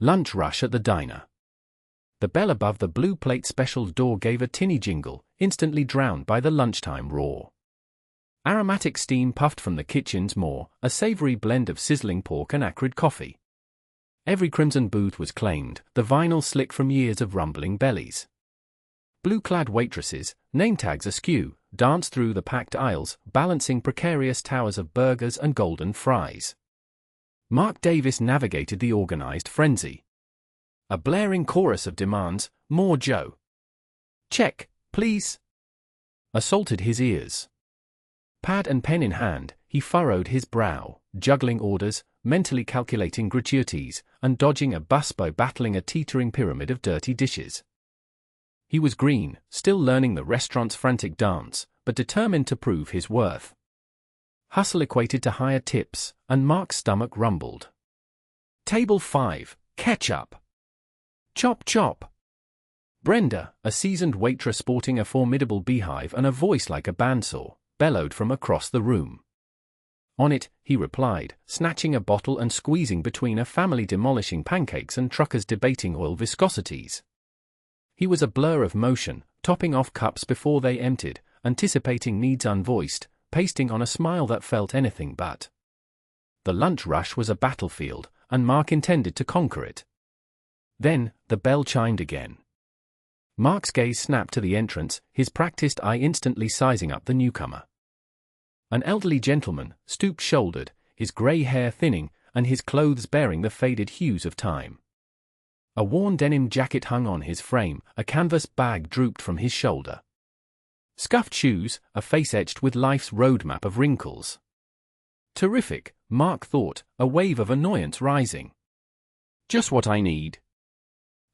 Lunch rush at the diner. The bell above the blue plate specials door gave a tinny jingle, instantly drowned by the lunchtime roar. Aromatic steam puffed from the kitchen's maw, a savory blend of sizzling pork and acrid coffee. Every crimson booth was claimed, the vinyl slick from years of rumbling bellies. Blue-clad waitresses, name tags askew, danced through the packed aisles, balancing precarious towers of burgers and golden fries. Mark Davis navigated the organized frenzy. A blaring chorus of demands, "More Joe." "Check, please," assaulted his ears. Pad and pen in hand, he furrowed his brow, juggling orders, mentally calculating gratuities, and dodging a busboy battling a teetering pyramid of dirty dishes. He was green, still learning the restaurant's frantic dance, but determined to prove his worth. Hustle equated to higher tips, and Mark's stomach rumbled. "Table 5, ketchup." "Chop chop." Brenda, a seasoned waitress sporting a formidable beehive and a voice like a bandsaw, bellowed from across the room. "On it," he replied, snatching a bottle and squeezing between a family demolishing pancakes and truckers debating oil viscosities. He was a blur of motion, topping off cups before they emptied, anticipating needs unvoiced, pasting on a smile that felt anything but. The lunch rush was a battlefield, and Mark intended to conquer it. Then, the bell chimed again. Mark's gaze snapped to the entrance, his practiced eye instantly sizing up the newcomer. An elderly gentleman, stoop-shouldered, his grey hair thinning, and his clothes bearing the faded hues of time. A worn denim jacket hung on his frame, a canvas bag drooped from his shoulder. Scuffed shoes, a face etched with life's roadmap of wrinkles. Terrific, Mark thought, a wave of annoyance rising. Just what I need.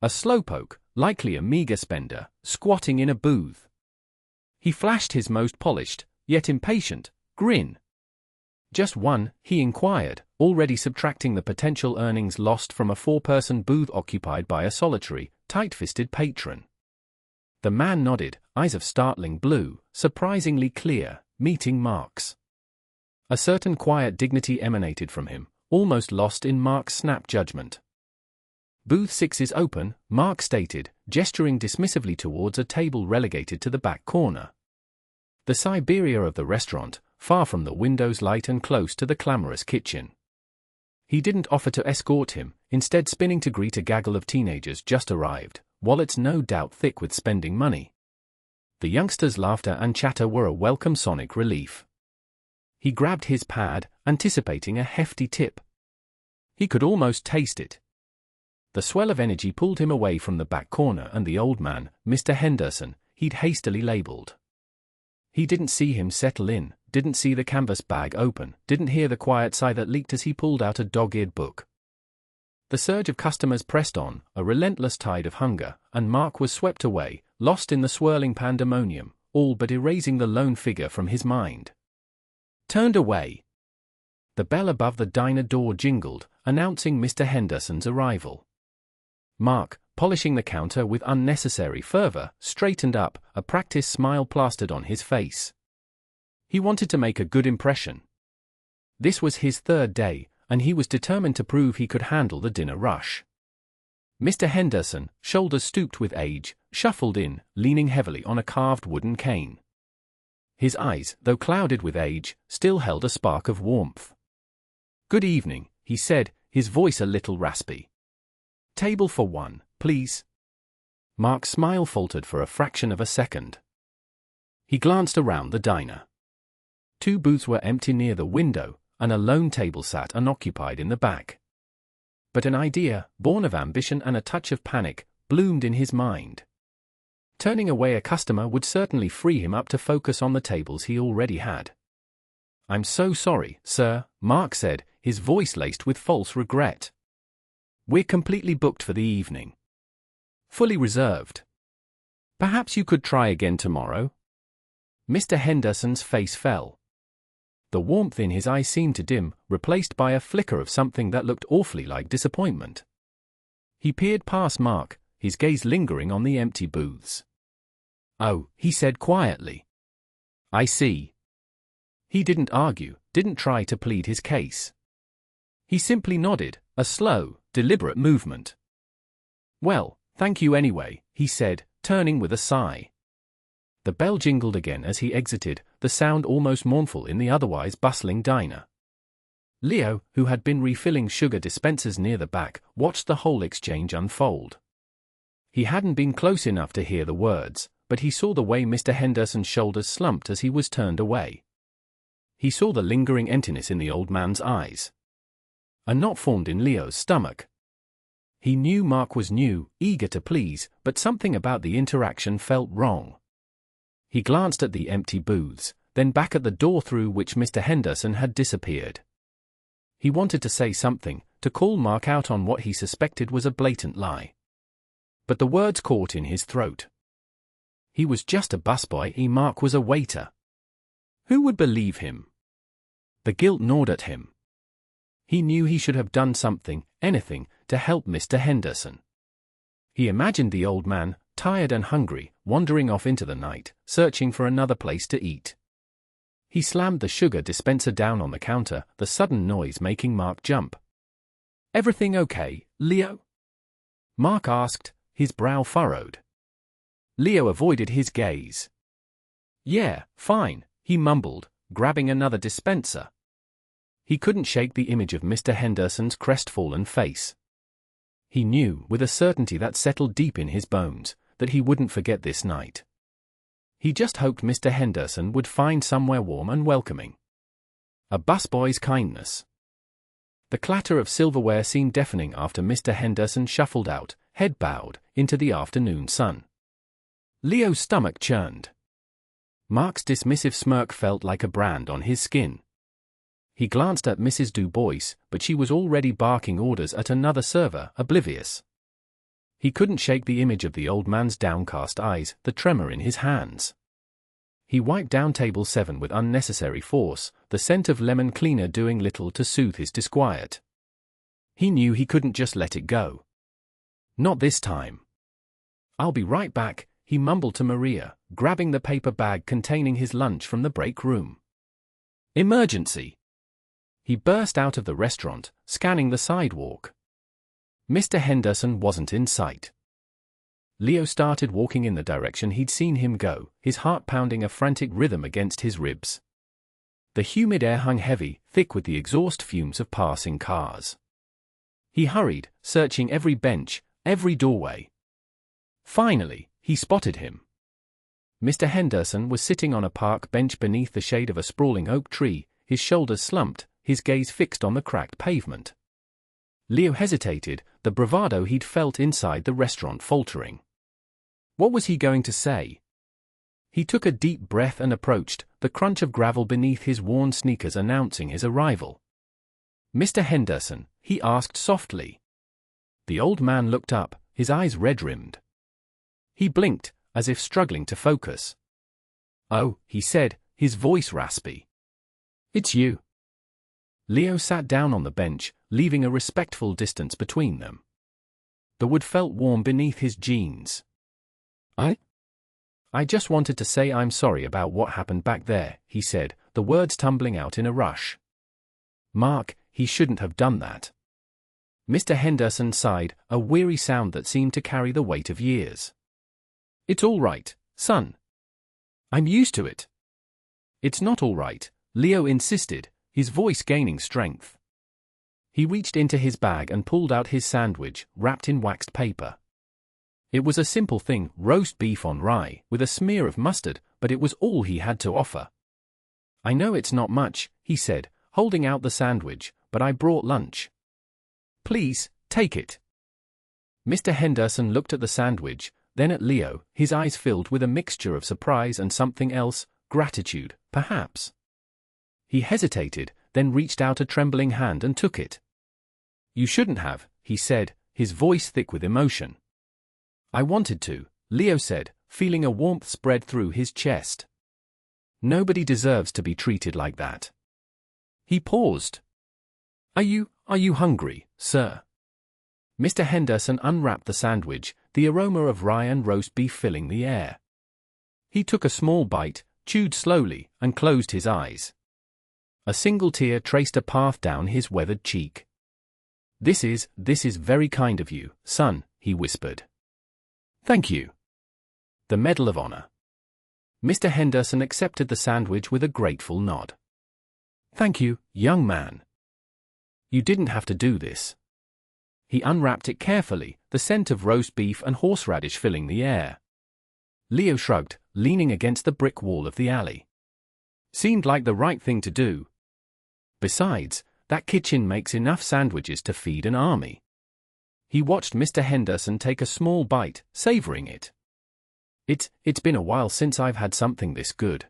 A slowpoke, likely a meager spender, squatting in a booth. He flashed his most polished, yet impatient, grin. "Just one?" he inquired, already subtracting the potential earnings lost from a four-person booth occupied by a solitary, tight-fisted patron. The man nodded, eyes of startling blue, surprisingly clear, meeting Mark's. A certain quiet dignity emanated from him, almost lost in Mark's snap judgment. "Booth 6 is open," Mark stated, gesturing dismissively towards a table relegated to the back corner. The Siberia of the restaurant, far from the window's light and close to the clamorous kitchen. He didn't offer to escort him, instead spinning to greet a gaggle of teenagers just arrived, wallets no doubt thick with spending money. The youngsters' laughter and chatter were a welcome sonic relief. He grabbed his pad, anticipating a hefty tip. He could almost taste it. The swell of energy pulled him away from the back corner and the old man, Mr. Henderson, he'd hastily labeled. He didn't see him settle in, didn't see the canvas bag open, didn't hear the quiet sigh that leaked as he pulled out a dog-eared book. The surge of customers pressed on, a relentless tide of hunger, and Mark was swept away, lost in the swirling pandemonium, all but erasing the lone figure from his mind. Turned away. The bell above the diner door jingled, announcing Mr. Henderson's arrival. Mark, polishing the counter with unnecessary fervor, straightened up, a practiced smile plastered on his face. He wanted to make a good impression. This was his third day, and he was determined to prove he could handle the dinner rush. Mr. Henderson, shoulders stooped with age, shuffled in, leaning heavily on a carved wooden cane. His eyes, though clouded with age, still held a spark of warmth. "Good evening," he said, his voice a little raspy. "Table for 1, please." Mark's smile faltered for a fraction of a second. He glanced around the diner. 2 booths were empty near the window, and a lone table sat unoccupied in the back. But an idea, born of ambition and a touch of panic, bloomed in his mind. Turning away a customer would certainly free him up to focus on the tables he already had. "I'm so sorry, sir," Mark said, his voice laced with false regret. "We're completely booked for the evening. Fully reserved. Perhaps you could try again tomorrow?" Mr. Henderson's face fell. The warmth in his eyes seemed to dim, replaced by a flicker of something that looked awfully like disappointment. He peered past Mark, his gaze lingering on the empty booths. "Oh," he said quietly. "I see." He didn't argue, didn't try to plead his case. He simply nodded, a slow, deliberate movement. "Well, thank you anyway," he said, turning with a sigh. The bell jingled again as he exited, the sound almost mournful in the otherwise bustling diner. Leo, who had been refilling sugar dispensers near the back, watched the whole exchange unfold. He hadn't been close enough to hear the words, but he saw the way Mr. Henderson's shoulders slumped as he was turned away. He saw the lingering emptiness in the old man's eyes. A knot formed in Leo's stomach. He knew Mark was new, eager to please, but something about the interaction felt wrong. He glanced at the empty booths, then back at the door through which Mr. Henderson had disappeared. He wanted to say something, to call Mark out on what he suspected was a blatant lie. But the words caught in his throat. He was just a busboy, Mark was a waiter. Who would believe him? The guilt gnawed at him. He knew he should have done something, anything, to help Mr. Henderson. He imagined the old man, tired and hungry, wandering off into the night, searching for another place to eat. He slammed the sugar dispenser down on the counter, the sudden noise making Mark jump. "Everything okay, Leo?" Mark asked, his brow furrowed. Leo avoided his gaze. "Yeah, fine," he mumbled, grabbing another dispenser. He couldn't shake the image of Mr. Henderson's crestfallen face. He knew, with a certainty that settled deep in his bones, that he wouldn't forget this night. He just hoped Mr. Henderson would find somewhere warm and welcoming. A busboy's kindness. The clatter of silverware seemed deafening after Mr. Henderson shuffled out, head bowed, into the afternoon sun. Leo's stomach churned. Mark's dismissive smirk felt like a brand on his skin. He glanced at Mrs. Du Bois, but she was already barking orders at another server, oblivious. He couldn't shake the image of the old man's downcast eyes, the tremor in his hands. He wiped down table 7 with unnecessary force, the scent of lemon cleaner doing little to soothe his disquiet. He knew he couldn't just let it go. Not this time. "I'll be right back," he mumbled to Maria, grabbing the paper bag containing his lunch from the break room. "Emergency!" He burst out of the restaurant, scanning the sidewalk. Mr. Henderson wasn't in sight. Leo started walking in the direction he'd seen him go, his heart pounding a frantic rhythm against his ribs. The humid air hung heavy, thick with the exhaust fumes of passing cars. He hurried, searching every bench, every doorway. Finally, he spotted him. Mr. Henderson was sitting on a park bench beneath the shade of a sprawling oak tree, his shoulders slumped, his gaze fixed on the cracked pavement. Leo hesitated, the bravado he'd felt inside the restaurant faltering. What was he going to say? He took a deep breath and approached, the crunch of gravel beneath his worn sneakers announcing his arrival. "Mr. Henderson," he asked softly. The old man looked up, his eyes red-rimmed. He blinked, as if struggling to focus. "Oh," he said, his voice raspy. "It's you." Leo sat down on the bench, leaving a respectful distance between them. The wood felt warm beneath his jeans. I just wanted to say I'm sorry about what happened back there," he said, the words tumbling out in a rush. "Mark, he shouldn't have done that." Mr. Henderson sighed, a weary sound that seemed to carry the weight of years. "It's all right, son. I'm used to it." "It's not all right," Leo insisted, his voice gaining strength. He reached into his bag and pulled out his sandwich, wrapped in waxed paper. It was a simple thing, roast beef on rye, with a smear of mustard, but it was all he had to offer. "I know it's not much," he said, holding out the sandwich, "but I brought lunch. Please, take it." Mr. Henderson looked at the sandwich, then at Leo, his eyes filled with a mixture of surprise and something else, gratitude, perhaps. He hesitated, then reached out a trembling hand and took it. "You shouldn't have," he said, his voice thick with emotion. "I wanted to," Leo said, feeling a warmth spread through his chest. "Nobody deserves to be treated like that." He paused. Are you hungry, sir?" Mr. Henderson unwrapped the sandwich, the aroma of rye and roast beef filling the air. He took a small bite, chewed slowly, and closed his eyes. A single tear traced a path down his weathered cheek. This is very kind of you, son," he whispered. "Thank you." The Medal of Honor. Mr. Henderson accepted the sandwich with a grateful nod. "Thank you, young man. You didn't have to do this." He unwrapped it carefully, the scent of roast beef and horseradish filling the air. Leo shrugged, leaning against the brick wall of the alley. Seemed like the right thing to do. Besides, that kitchen makes enough sandwiches to feed an army. He watched Mr. Henderson take a small bite, savoring it. It's been a while since I've had something this good."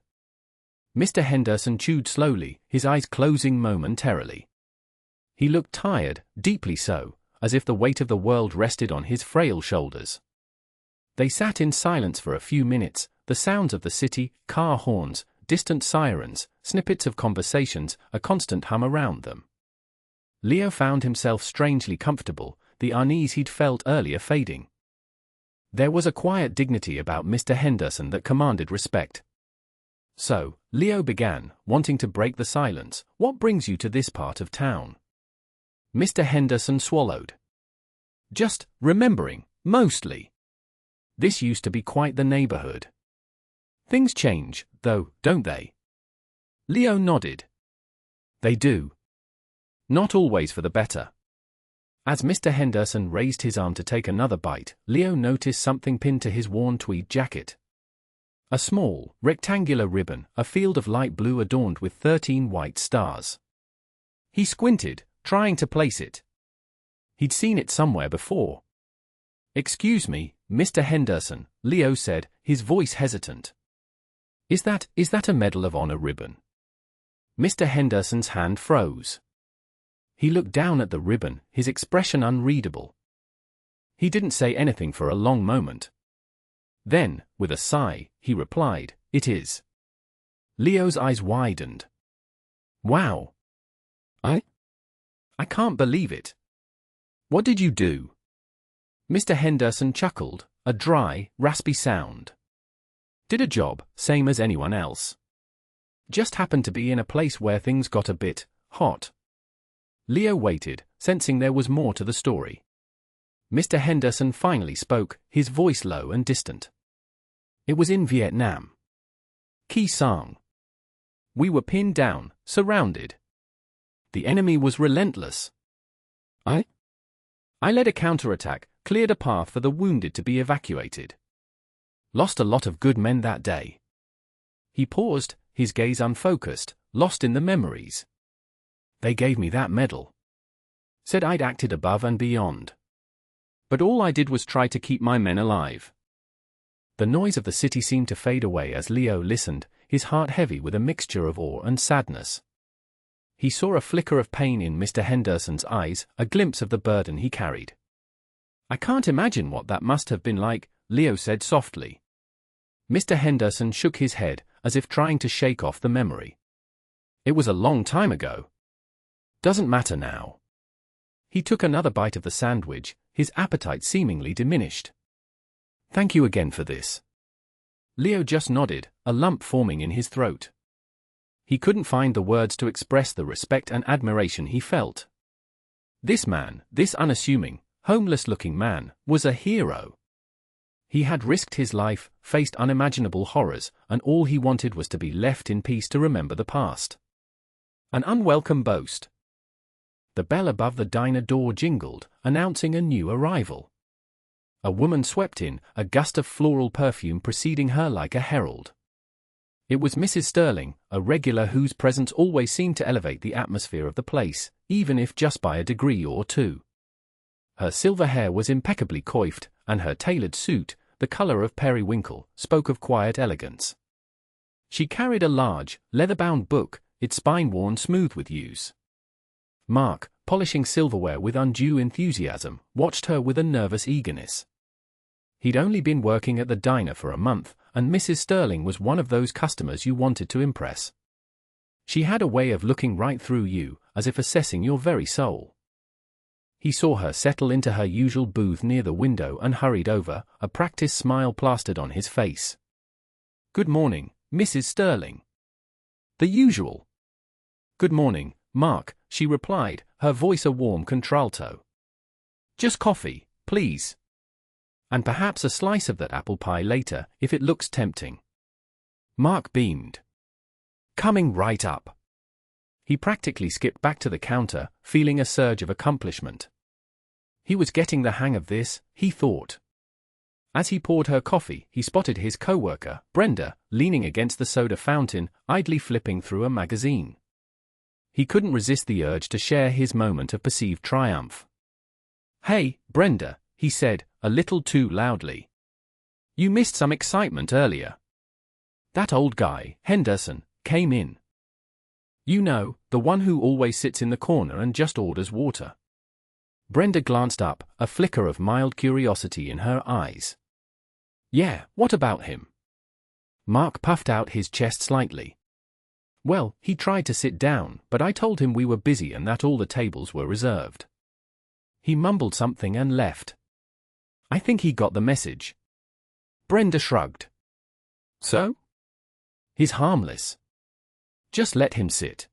Mr. Henderson chewed slowly, his eyes closing momentarily. He looked tired, deeply so, as if the weight of the world rested on his frail shoulders. They sat in silence for a few minutes, the sounds of the city, car horns, distant sirens, snippets of conversations, a constant hum around them. Leo found himself strangely comfortable, the unease he'd felt earlier fading. There was a quiet dignity about Mr. Henderson that commanded respect. "So," Leo began, wanting to break the silence, "what brings you to this part of town?" Mr. Henderson swallowed. "Just remembering, mostly. This used to be quite the neighborhood. Things change, though, don't they?" Leo nodded. "They do. Not always for the better." As Mr. Henderson raised his arm to take another bite, Leo noticed something pinned to his worn tweed jacket. A small, rectangular ribbon, a field of light blue adorned with 13 white stars. He squinted, trying to place it. He'd seen it somewhere before. "Excuse me, Mr. Henderson," Leo said, his voice hesitant. Is that a Medal of Honor ribbon?" Mr. Henderson's hand froze. He looked down at the ribbon, his expression unreadable. He didn't say anything for a long moment. Then, with a sigh, he replied, "It is." Leo's eyes widened. "Wow. I can't believe it. What did you do?" Mr. Henderson chuckled, a dry, raspy sound. "Did a job, same as anyone else. Just happened to be in a place where things got a bit hot." Leo waited, sensing there was more to the story. Mr. Henderson finally spoke, his voice low and distant. "It was in Vietnam. Khe Sanh. We were pinned down, surrounded. The enemy was relentless. I led a counterattack, cleared a path for the wounded to be evacuated. Lost a lot of good men that day." He paused, his gaze unfocused, lost in the memories. "They gave me that medal. Said I'd acted above and beyond. But all I did was try to keep my men alive." The noise of the city seemed to fade away as Leo listened, his heart heavy with a mixture of awe and sadness. He saw a flicker of pain in Mr. Henderson's eyes, a glimpse of the burden he carried. "I can't imagine what that must have been like," Leo said softly. Mr. Henderson shook his head, as if trying to shake off the memory. "It was a long time ago. Doesn't matter now." He took another bite of the sandwich, his appetite seemingly diminished. "Thank you again for this." Leo just nodded, a lump forming in his throat. He couldn't find the words to express the respect and admiration he felt. This man, this unassuming, homeless-looking man, was a hero. He had risked his life, faced unimaginable horrors, and all he wanted was to be left in peace to remember the past. An unwelcome boast. The bell above the diner door jingled, announcing a new arrival. A woman swept in, a gust of floral perfume preceding her like a herald. It was Mrs. Sterling, a regular whose presence always seemed to elevate the atmosphere of the place, even if just by a degree or two. Her silver hair was impeccably coiffed, and her tailored suit, the color of periwinkle, spoke of quiet elegance. She carried a large, leather-bound book, its spine worn smooth with use. Mark, polishing silverware with undue enthusiasm, watched her with a nervous eagerness. He'd only been working at the diner for a month, and Mrs. Sterling was one of those customers you wanted to impress. She had a way of looking right through you, as if assessing your very soul. He saw her settle into her usual booth near the window and hurried over, a practiced smile plastered on his face. "Good morning, Mrs. Sterling." "The usual." "Good morning, Mark," she replied, her voice a warm contralto. Just coffee, please. And perhaps a slice of that apple pie later, if it looks tempting. Mark beamed. Coming right up. He practically skipped back to the counter, feeling a surge of accomplishment. He was getting the hang of this, he thought. As he poured her coffee, he spotted his co-worker, Brenda, leaning against the soda fountain, idly flipping through a magazine. He couldn't resist the urge to share his moment of perceived triumph. Hey, Brenda, he said, a little too loudly. You missed some excitement earlier. That old guy, Henderson, came in. You know, the one who always sits in the corner and just orders water. Brenda glanced up, a flicker of mild curiosity in her eyes. Yeah, what about him? Mark puffed out his chest slightly. Well, he tried to sit down, but I told him we were busy and that all the tables were reserved. He mumbled something and left. I think he got the message. Brenda shrugged. So? He's harmless. Just let him sit.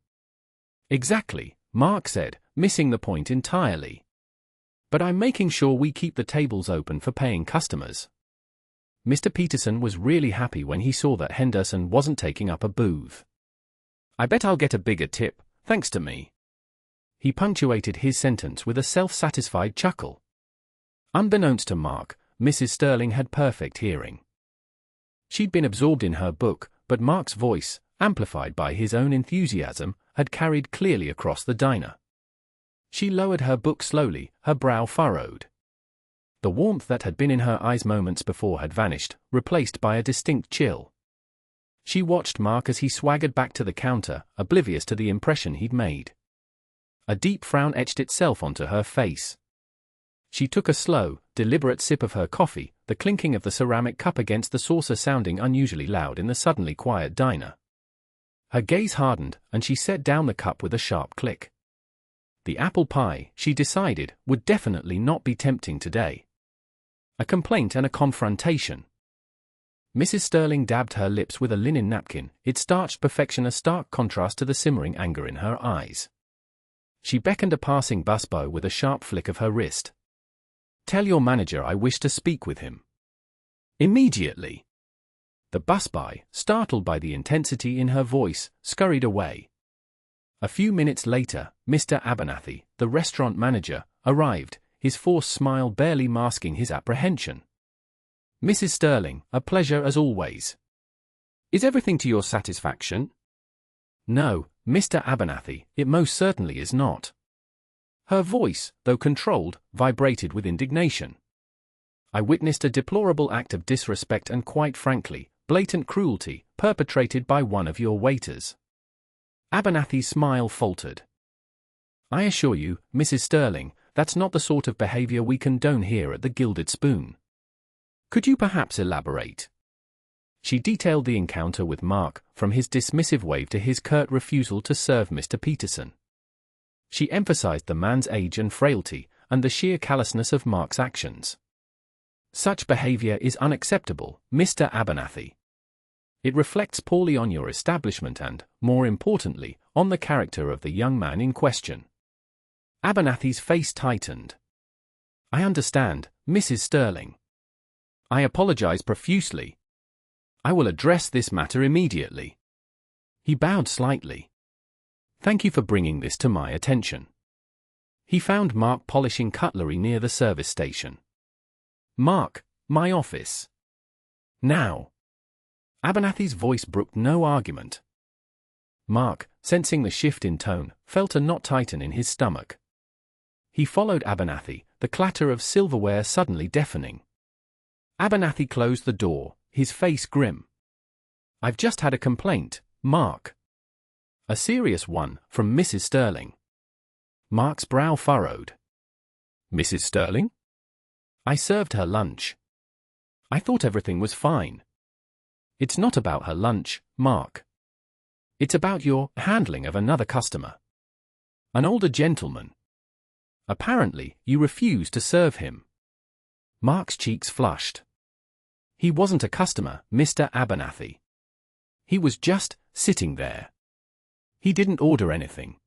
Exactly, Mark said, missing the point entirely. But I'm making sure we keep the tables open for paying customers. Mr. Peterson was really happy when he saw that Henderson wasn't taking up a booth. I bet I'll get a bigger tip, thanks to me. He punctuated his sentence with a self-satisfied chuckle. Unbeknownst to Mark, Mrs. Sterling had perfect hearing. She'd been absorbed in her book, but Mark's voice, amplified by his own enthusiasm, had carried clearly across the diner. She lowered her book slowly, her brow furrowed. The warmth that had been in her eyes moments before had vanished, replaced by a distinct chill. She watched Mark as he swaggered back to the counter, oblivious to the impression he'd made. A deep frown etched itself onto her face. She took a slow, deliberate sip of her coffee, the clinking of the ceramic cup against the saucer sounding unusually loud in the suddenly quiet diner. Her gaze hardened, and she set down the cup with a sharp click. The apple pie, she decided, would definitely not be tempting today. A complaint and a confrontation. Mrs. Sterling dabbed her lips with a linen napkin, its starched perfection a stark contrast to the simmering anger in her eyes. She beckoned a passing busboy with a sharp flick of her wrist. Tell your manager I wish to speak with him. Immediately. The busboy, startled by the intensity in her voice, scurried away. A few minutes later, Mr. Abernathy, the restaurant manager, arrived, his forced smile barely masking his apprehension. Mrs. Sterling, a pleasure as always. Is everything to your satisfaction? No, Mr. Abernathy, it most certainly is not. Her voice, though controlled, vibrated with indignation. I witnessed a deplorable act of disrespect and quite frankly, blatant cruelty, perpetrated by one of your waiters. Abernathy's smile faltered. I assure you, Mrs. Sterling, that's not the sort of behavior we condone here at the Gilded Spoon. Could you perhaps elaborate? She detailed the encounter with Mark, from his dismissive wave to his curt refusal to serve Mr. Peterson. She emphasized the man's age and frailty, and the sheer callousness of Mark's actions. Such behavior is unacceptable, Mr. Abernathy. It reflects poorly on your establishment and, more importantly, on the character of the young man in question. Abernathy's face tightened. I understand, Mrs. Sterling. I apologize profusely. I will address this matter immediately. He bowed slightly. Thank you for bringing this to my attention. He found Mark polishing cutlery near the service station. Mark, my office. Now. Abernathy's voice brooked no argument. Mark, sensing the shift in tone, felt a knot tighten in his stomach. He followed Abernathy, the clatter of silverware suddenly deafening. Abernathy closed the door, his face grim. I've just had a complaint, Mark. A serious one, from Mrs. Sterling. Mark's brow furrowed. Mrs. Sterling? I served her lunch. I thought everything was fine. It's not about her lunch, Mark. It's about your handling of another customer. An older gentleman. Apparently, you refused to serve him. Mark's cheeks flushed. He wasn't a customer, Mr. Abernathy. He was just sitting there. He didn't order anything.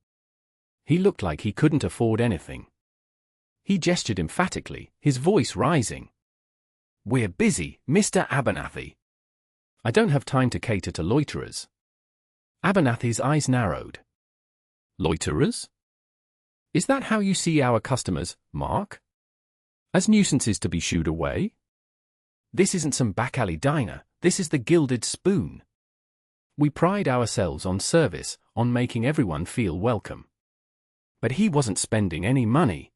He looked like he couldn't afford anything. He gestured emphatically, his voice rising. "We're busy, Mr. Abernathy. I don't have time to cater to loiterers." Abernathy's eyes narrowed. "Loiterers? Is that how you see our customers, Mark? As nuisances to be shooed away? This isn't some back-alley diner, this is the Gilded Spoon. We pride ourselves on service, on making everyone feel welcome." But he wasn't spending any money.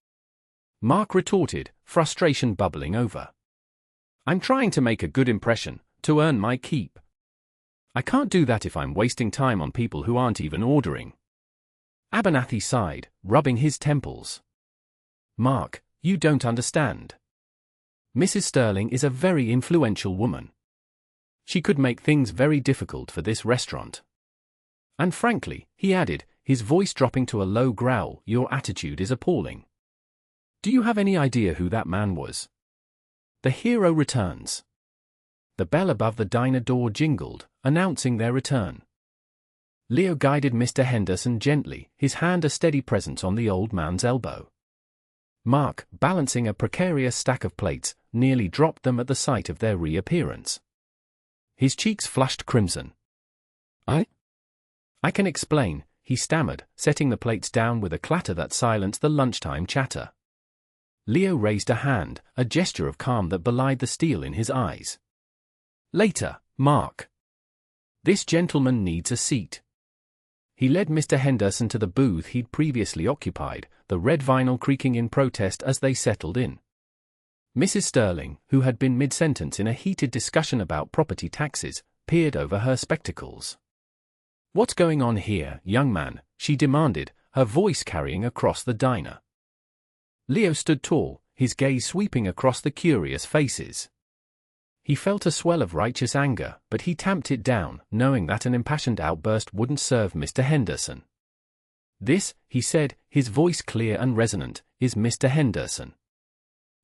Mark retorted, frustration bubbling over. "I'm trying to make a good impression, to earn my keep. I can't do that if I'm wasting time on people who aren't even ordering." Abernathy sighed, rubbing his temples. "Mark, you don't understand. Mrs. Sterling is a very influential woman. She could make things very difficult for this restaurant. And frankly," he added, his voice dropping to a low growl, "your attitude is appalling. Do you have any idea who that man was?" The hero returns. The bell above the diner door jingled, announcing their return. Leo guided Mr. Henderson gently, his hand a steady presence on the old man's elbow. Mark, balancing a precarious stack of plates, nearly dropped them at the sight of their reappearance. His cheeks flushed crimson. I can explain," he stammered, setting the plates down with a clatter that silenced the lunchtime chatter. Leo raised a hand, a gesture of calm that belied the steel in his eyes. "Later, Mark. This gentleman needs a seat." He led Mr. Henderson to the booth he'd previously occupied, the red vinyl creaking in protest as they settled in. Mrs. Sterling, who had been mid-sentence in a heated discussion about property taxes, peered over her spectacles. "What's going on here, young man?" she demanded, her voice carrying across the diner. Leo stood tall, his gaze sweeping across the curious faces. He felt a swell of righteous anger, but he tamped it down, knowing that an impassioned outburst wouldn't serve Mr. Henderson. "This," he said, his voice clear and resonant, "is Mr. Henderson.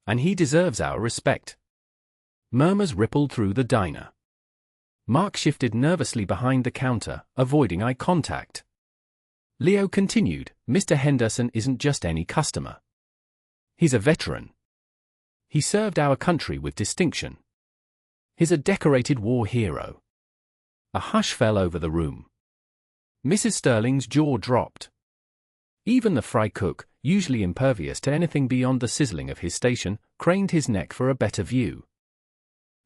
And he deserves our respect." Murmurs rippled through the diner. Mark shifted nervously behind the counter, avoiding eye contact. Leo continued, "Mr. Henderson isn't just any customer. He's a veteran. He served our country with distinction. He's a decorated war hero." A hush fell over the room. Mrs. Sterling's jaw dropped. Even the fry cook, usually impervious to anything beyond the sizzling of his station, craned his neck for a better view.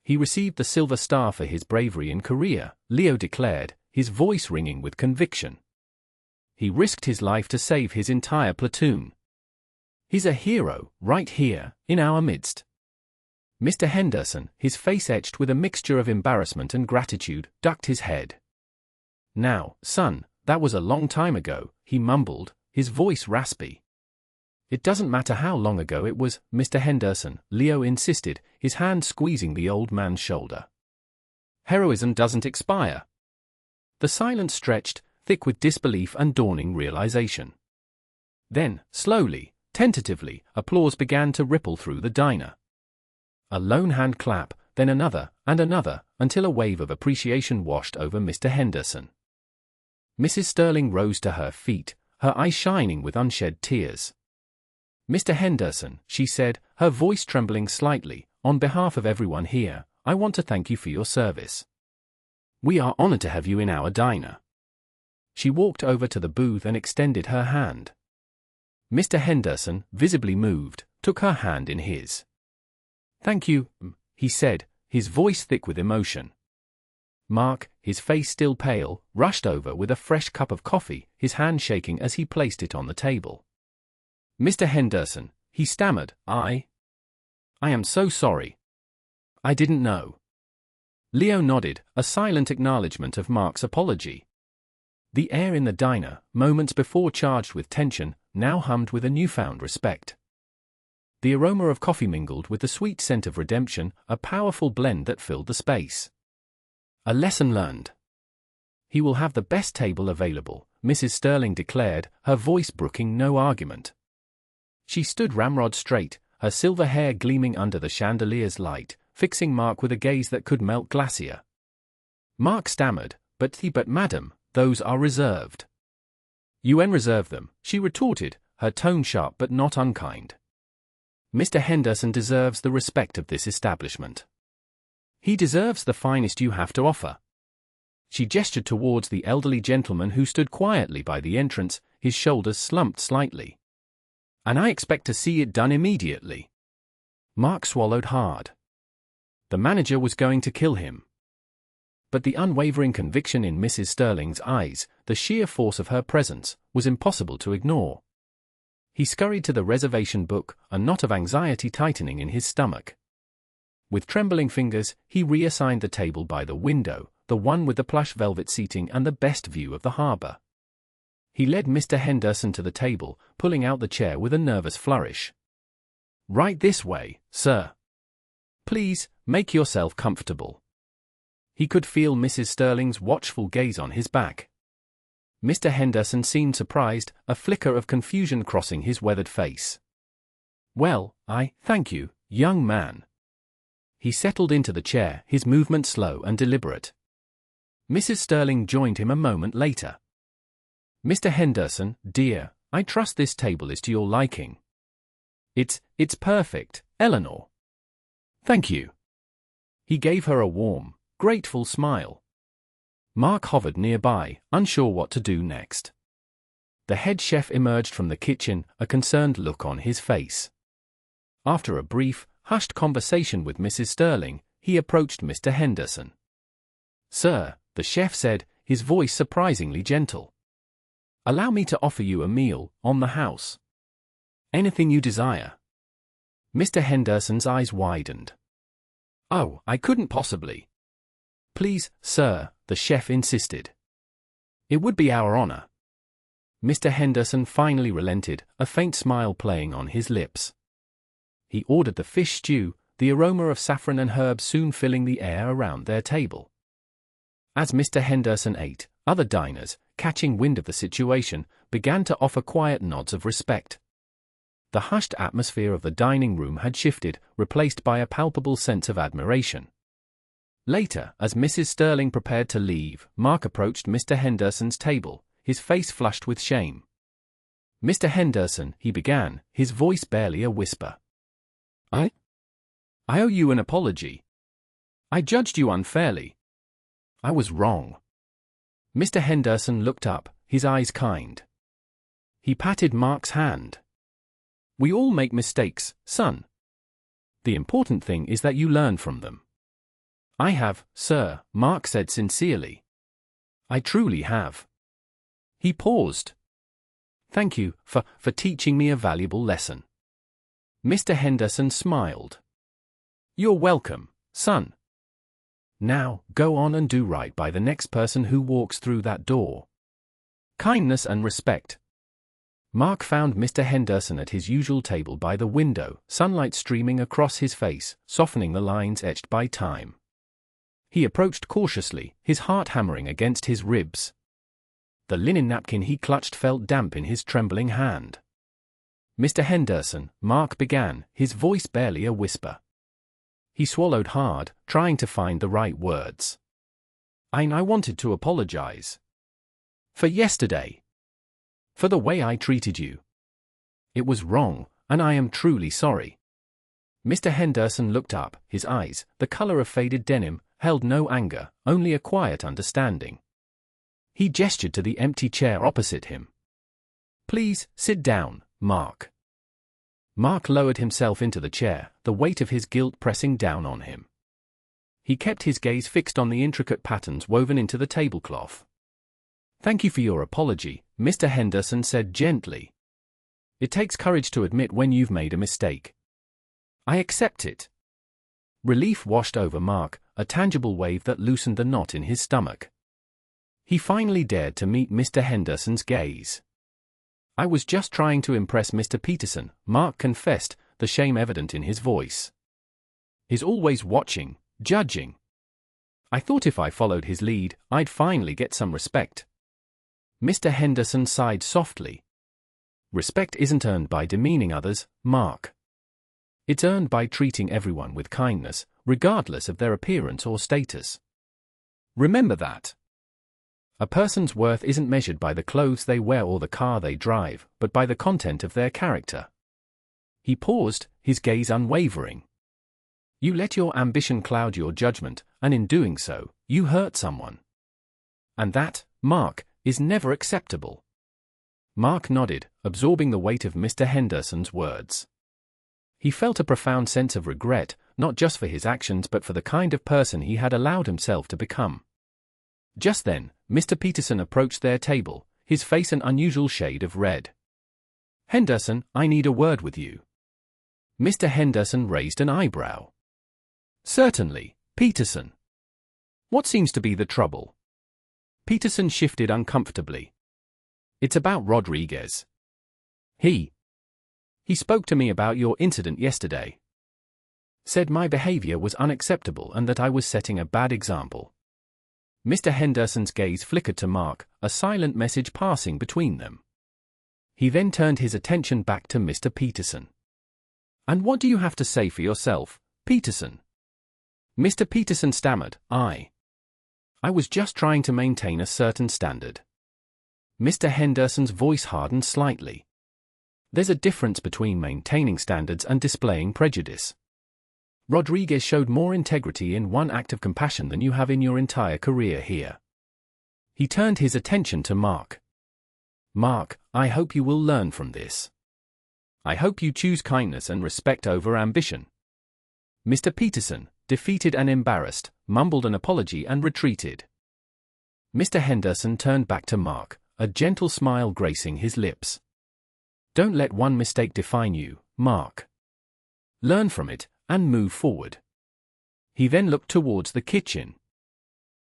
"He received the Silver Star for his bravery in Korea," Leo declared, his voice ringing with conviction. "He risked his life to save his entire platoon. He's a hero, right here, in our midst." Mr. Henderson, his face etched with a mixture of embarrassment and gratitude, ducked his head. "Now, son, that was a long time ago," he mumbled, his voice raspy. "It doesn't matter how long ago it was, Mr. Henderson," Leo insisted, his hand squeezing the old man's shoulder. "Heroism doesn't expire." The silence stretched, thick with disbelief and dawning realization. Then, slowly, tentatively, applause began to ripple through the diner. A lone hand clap, then another, and another, until a wave of appreciation washed over Mr. Henderson. Mrs. Sterling rose to her feet, her eyes shining with unshed tears. "Mr. Henderson," she said, her voice trembling slightly, "on behalf of everyone here, I want to thank you for your service. We are honored to have you in our diner." She walked over to the booth and extended her hand. Mr. Henderson, visibly moved, took her hand in his. "Thank you," he said, his voice thick with emotion. Mark, his face still pale, rushed over with a fresh cup of coffee, his hand shaking as he placed it on the table. "Mr. Henderson," he stammered, I am so sorry. I didn't know." Leo nodded, a silent acknowledgement of Mark's apology. The air in the diner, moments before charged with tension, now hummed with a newfound respect. The aroma of coffee mingled with the sweet scent of redemption, a powerful blend that filled the space. A lesson learned. "He will have the best table available," Mrs. Sterling declared, her voice brooking no argument. She stood ramrod straight, her silver hair gleaming under the chandelier's light, fixing Mark with a gaze that could melt glacier. Mark stammered, but madam, those are reserved." UN reserve them, she retorted, her tone sharp but not unkind. Mr. Henderson deserves the respect of this establishment. He deserves the finest you have to offer. She gestured towards the elderly gentleman who stood quietly by the entrance, his shoulders slumped slightly. And I expect to see it done immediately. Mark swallowed hard. The manager was going to kill him. But the unwavering conviction in Mrs. Sterling's eyes, the sheer force of her presence, was impossible to ignore. He scurried to the reservation book, a knot of anxiety tightening in his stomach. With trembling fingers, he reassigned the table by the window, the one with the plush velvet seating and the best view of the harbor. He led Mr. Henderson to the table, pulling out the chair with a nervous flourish. "Right this way, sir. Please, make yourself comfortable." He could feel Mrs. Sterling's watchful gaze on his back. Mr. Henderson seemed surprised, a flicker of confusion crossing his weathered face. "Well, thank you, young man." He settled into the chair, his movement slow and deliberate. Mrs. Sterling joined him a moment later. "Mr. Henderson, dear, I trust this table is to your liking." It's perfect, Eleanor." "Thank you." He gave her a warm, grateful smile. Mark hovered nearby, unsure what to do next. The head chef emerged from the kitchen, a concerned look on his face. After a brief, hushed conversation with Mrs. Sterling, he approached Mr. Henderson. "Sir," the chef said, his voice surprisingly gentle. "Allow me to offer you a meal, on the house. Anything you desire." Mr. Henderson's eyes widened. "Oh, I couldn't possibly." "Please, sir," the chef insisted. "It would be our honor." Mr. Henderson finally relented, a faint smile playing on his lips. He ordered the fish stew, the aroma of saffron and herbs soon filling the air around their table. As Mr. Henderson ate, other diners, catching wind of the situation, began to offer quiet nods of respect. The hushed atmosphere of the dining room had shifted, replaced by a palpable sense of admiration. Later, as Mrs. Sterling prepared to leave, Mark approached Mr. Henderson's table, his face flushed with shame. "Mr. Henderson," he began, his voice barely a whisper. I owe you an apology. I judged you unfairly. I was wrong." Mr. Henderson looked up, his eyes kind. He patted Mark's hand. "We all make mistakes, son. The important thing is that you learn from them." "I have, sir," Mark said sincerely. "I truly have." He paused. "Thank you for teaching me a valuable lesson." Mr. Henderson smiled. "You're welcome, son. Now, go on and do right by the next person who walks through that door. Kindness and respect." Mark found Mr. Henderson at his usual table by the window, sunlight streaming across his face, softening the lines etched by time. He approached cautiously, his heart hammering against his ribs. The linen napkin he clutched felt damp in his trembling hand. "Mr. Henderson," Mark began, his voice barely a whisper. He swallowed hard, trying to find the right words. I wanted to apologize. For yesterday. For the way I treated you. It was wrong, and I am truly sorry." Mr. Henderson looked up, his eyes, the color of faded denim, held no anger, only a quiet understanding. He gestured to the empty chair opposite him. "Please, sit down, Mark." Mark lowered himself into the chair, the weight of his guilt pressing down on him. He kept his gaze fixed on the intricate patterns woven into the tablecloth. "Thank you for your apology," Mr. Henderson said gently. "It takes courage to admit when you've made a mistake." "I accept it." Relief washed over Mark, a tangible wave that loosened the knot in his stomach. He finally dared to meet Mr. Henderson's gaze. "I was just trying to impress Mr. Peterson," Mark confessed, the shame evident in his voice. "He's always watching, judging. I thought if I followed his lead, I'd finally get some respect." Mr. Henderson sighed softly. "Respect isn't earned by demeaning others, Mark. It's earned by treating everyone with kindness, regardless of their appearance or status. Remember that." A person's worth isn't measured by the clothes they wear or the car they drive, but by the content of their character. He paused, his gaze unwavering. You let your ambition cloud your judgment, and in doing so, you hurt someone. And that, Mark, is never acceptable. Mark nodded, absorbing the weight of Mr. Henderson's words. He felt a profound sense of regret, not just for his actions but for the kind of person he had allowed himself to become. Just then, Mr. Peterson approached their table, his face an unusual shade of red. Henderson, I need a word with you. Mr. Henderson raised an eyebrow. Certainly, Peterson. What seems to be the trouble? Peterson shifted uncomfortably. It's about Rodriguez. He spoke to me about your incident yesterday. Said my behavior was unacceptable and that I was setting a bad example. Mr. Henderson's gaze flickered to Mark, a silent message passing between them. He then turned his attention back to Mr. Peterson. And what do you have to say for yourself, Peterson? Mr. Peterson stammered, I was just trying to maintain a certain standard. Mr. Henderson's voice hardened slightly. There's a difference between maintaining standards and displaying prejudice. Rodriguez showed more integrity in one act of compassion than you have in your entire career here. He turned his attention to Mark. Mark, I hope you will learn from this. I hope you choose kindness and respect over ambition. Mr. Peterson, defeated and embarrassed, mumbled an apology and retreated. Mr. Henderson turned back to Mark, a gentle smile gracing his lips. Don't let one mistake define you, Mark. Learn from it, and move forward. He then looked towards the kitchen.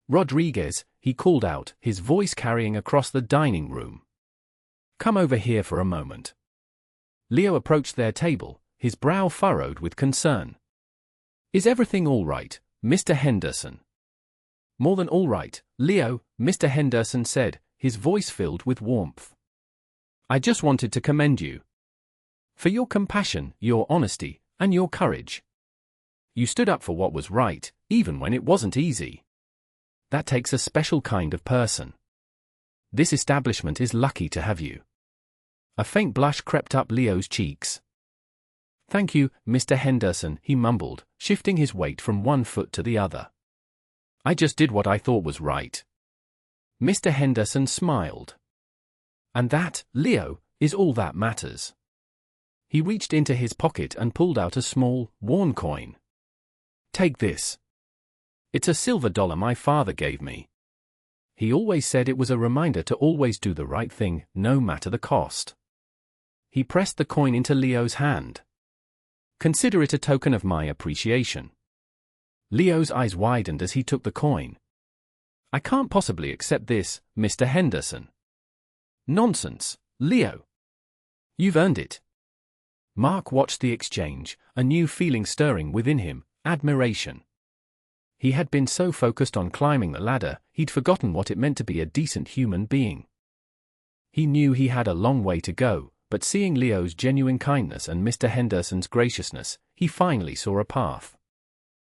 Rodriguez, he called out, his voice carrying across the dining room. Come over here for a moment. Leo approached their table, his brow furrowed with concern. Is everything all right, Mr. Henderson? More than all right, Leo, Mr. Henderson said, his voice filled with warmth. I just wanted to commend you for your compassion, your honesty, and your courage. You stood up for what was right, even when it wasn't easy. That takes a special kind of person. This establishment is lucky to have you. A faint blush crept up Leo's cheeks. Thank you, Mr. Henderson, he mumbled, shifting his weight from one foot to the other. I just did what I thought was right. Mr. Henderson smiled. And that, Leo, is all that matters. He reached into his pocket and pulled out a small, worn coin. Take this. It's a silver dollar my father gave me. He always said it was a reminder to always do the right thing, no matter the cost. He pressed the coin into Leo's hand. Consider it a token of my appreciation. Leo's eyes widened as he took the coin. I can't possibly accept this, Mr. Henderson. Nonsense, Leo. You've earned it. Mark watched the exchange, a new feeling stirring within him, admiration. He had been so focused on climbing the ladder, he'd forgotten what it meant to be a decent human being. He knew he had a long way to go, but seeing Leo's genuine kindness and Mr. Henderson's graciousness, he finally saw a path.